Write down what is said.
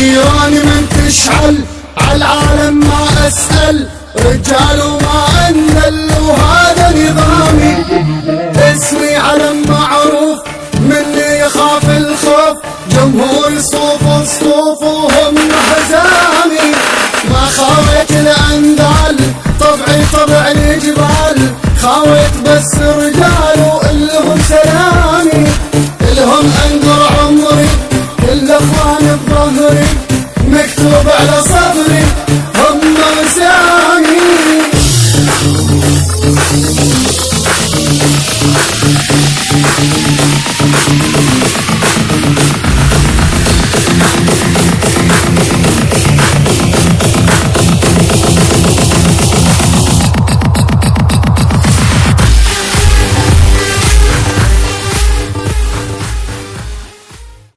نيراني من تشعل عالعالم ما اسأل، رجال وما انذل وهذا نظامي. اسمي علم معروف مني يخاف الخوف، جمهور صفوف الصفوف وهم حزامي. ما خاويت الأندال طبعي طبع الجبال، خاويت بس رجال وإلهم سلامي. إلهم أنقر عمري كل أخواني بظهري، مكتوب على صدري